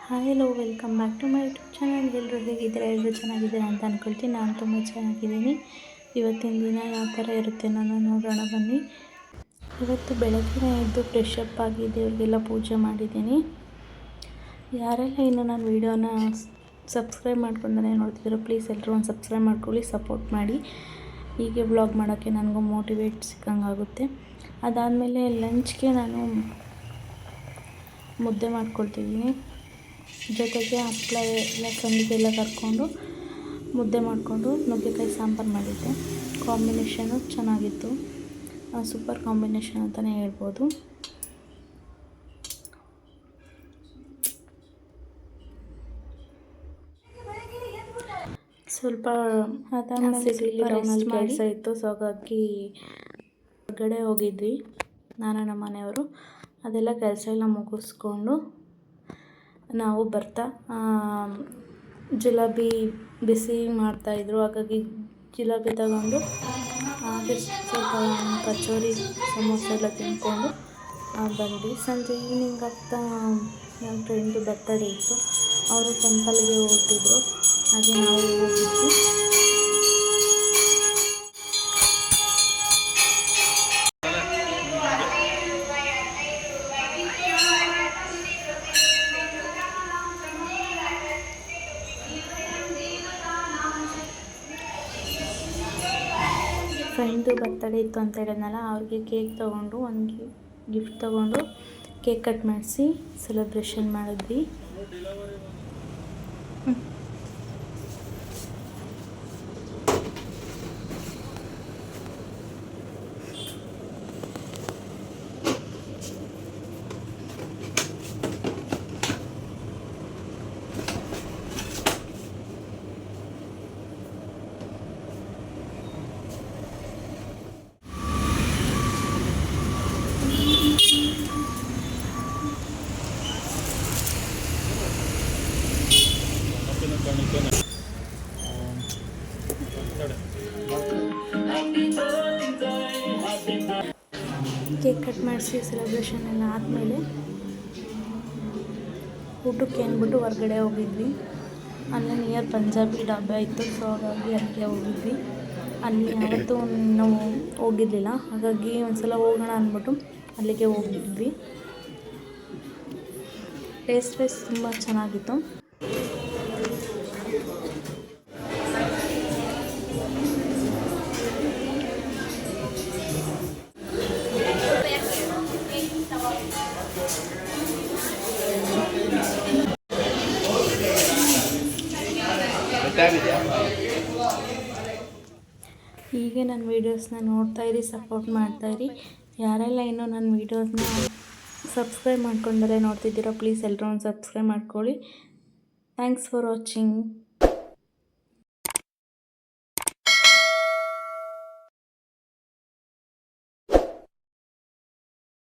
Hi hello welcome back to my YouTube channel. ಎಲ್ಲರೂ ಹೇಗಿದ್ದೀರಾ? ಎಲ್ಲರೂ ಚೆನ್ನಾಗಿದ್ದೀರಾ ಅಂತ ಅಂದ್ಕೊಳ್ತೀನಿ. ನಾನು ತುಂಬ ಚೆನ್ನಾಗಿದ್ದೀನಿ. ಇವತ್ತಿನ ದಿನ ಯಾವ ಥರ ಇರುತ್ತೆ ನಾನು ನೋಡೋಣ ಬನ್ನಿ. ಇವತ್ತು ಬೆಳಗ್ಗೆ ಎದ್ದು ಫ್ರೆಶ್ ಅಪ್ ಆಗಿ ದೇವರಿಗೆಲ್ಲ ಪೂಜೆ ಮಾಡಿದ್ದೀನಿ. ಯಾರೆಲ್ಲ ಇನ್ನೂ ನನ್ನ ವೀಡಿಯೋನ ಸಬ್ಸ್ಕ್ರೈಬ್ ಮಾಡ್ಕೊಂಡೇ ನೋಡ್ತಿದ್ದೀರೋ ಪ್ಲೀಸ್ ಎಲ್ಲರೂ ಒಂದು ಸಬ್ಸ್ಕ್ರೈಬ್ ಮಾಡ್ಕೊಳ್ಳಿ, ಸಪೋರ್ಟ್ ಮಾಡಿ. ಹೀಗೆ ವ್ಲಾಗ್ ಮಾಡೋಕ್ಕೆ ನನಗೂ ಮೋಟಿವೇಟ್ ಸಿಕ್ಕಂಗಾಗುತ್ತೆ. ಅದಾದಮೇಲೆ ಲಂಚ್ಗೆ ನಾನು ಮುದ್ದೆ ಮಾಡ್ಕೊಳ್ತಿದ್ದೀನಿ. ಜೊತೆಗೆ ಹಪ್ಪಳ ಎಲ್ಲ ಸಂಡಿಗೆಲ್ಲ ಕರ್ಕೊಂಡು ಮುದ್ದೆ ಮಾಡಿಕೊಂಡು ನುಗ್ಗೆಕಾಯಿ ಸಾಂಬಾರು ಮಾಡಿದ್ದೆ. ಕಾಂಬಿನೇಷನು ಚೆನ್ನಾಗಿತ್ತು, ಸೂಪರ್ ಕಾಂಬಿನೇಷನ್ ಅಂತಲೇ ಹೇಳ್ಬೋದು. ಸ್ವಲ್ಪ ಸಿಟಿಲಿ ಟೌನಲ್ಲಿ ಕೆಲಸ ಇತ್ತು, ಸೊ ಹಾಗಾಗಿ ಹೊರಗಡೆ ಹೋಗಿದ್ವಿ ನಾನು ನಮ್ಮ ಮನೆಯವರು. ಅದೆಲ್ಲ ಕೆಲಸ ಎಲ್ಲ ಮುಗಿಸ್ಕೊಂಡು ನಾವು ಬರ್ತಾ ಜಿಲೇಬಿ ಬಿಸಿ ಮಾಡ್ತಾಯಿದ್ರು, ಹಾಗಾಗಿ ಜಿಲೇಬಿ ತಗೊಂಡು ಹಾಗೆ ಸ್ವಲ್ಪ ಕಚೋರಿ ಸಮೋಸ ಎಲ್ಲ ತಿಂದ್ಕೊಂಡು ಬಂದ್ವಿ. ಸಂಜೆ ಈವ್ನಿಂಗ್ ಆಗ್ತಾ ನನ್ನ ಫ್ರೆಂಡು ಬರ್ತಡೇ ಇತ್ತು, ಅವರು ಟೆಂಪಲ್ಗೆ ಹೋಗ್ತಿದ್ರು, ಹಾಗೆ ನಾವು ಹೋಗಿದ್ವಿ. ಫ್ರೆಂಡು ಬರ್ತಡೇ ಇತ್ತು ಅಂತ ಹೇಳಿದ್ನಲ್ಲ, ಅವ್ರಿಗೆ ಕೇಕ್ ತೊಗೊಂಡು ಒಂದು ಗಿಫ್ಟ್ ತೊಗೊಂಡು ಕೇಕ್ ಕಟ್ ಮಾಡಿಸಿ ಸೆಲೆಬ್ರೇಷನ್ ಮಾಡಿದ್ವಿ. ಕೇಕ್ ಕಟ್ ಮಾಡಿಸಿ ಸೆಲೆಬ್ರೇಷನ್ ಎಲ್ಲ ಆದಮೇಲೆ ಊಟಕ್ಕೆ ಅಂದ್ಬಿಟ್ಟು ಹೊರಗಡೆ ಹೋಗಿದ್ವಿ. ಅಲ್ಲೇ ನಿಯರ್ ಪಂಜಾಬಿ ಡಾಬಾ ಇತ್ತು, ಸೊ ಹಾಗಾಗಿ ಅಲ್ಲಿಗೆ ಹೋಗಿದ್ವಿ. ಅಲ್ಲಿ ಯಾವತ್ತೂ ನಾವು ಹೋಗಿರಲಿಲ್ಲ, ಹಾಗಾಗಿ ಒಂದು ಸಲ ಹೋಗೋಣ ಅಂದ್ಬಿಟ್ಟು ಅಲ್ಲಿಗೆ ಹೋಗಿದ್ವಿ. ಟೇಸ್ಟ್ ವೈಸ್ ತುಂಬ ಚೆನ್ನಾಗಿತ್ತು. ಹೀಗೆ ನನ್ನ ವೀಡಿಯೋಸ್ನ ನೋಡ್ತಾಯಿರಿ, ಸಪೋರ್ಟ್ ಮಾಡ್ತಾಯಿರಿ. ಯಾರೆಲ್ಲ ಇನ್ನೂ ನನ್ನ ವೀಡಿಯೋಸ್ನ ಸಬ್ಸ್ಕ್ರೈಬ್ ಮಾಡ್ಕೊಂಡರೆ ನೋಡ್ತಿದ್ದೀರೋ ಪ್ಲೀಸ್ ಎಲ್ಲರೂ ಒಂದು ಸಬ್ಸ್ಕ್ರೈಬ್ ಮಾಡ್ಕೊಳ್ಳಿ. Thanks for watching.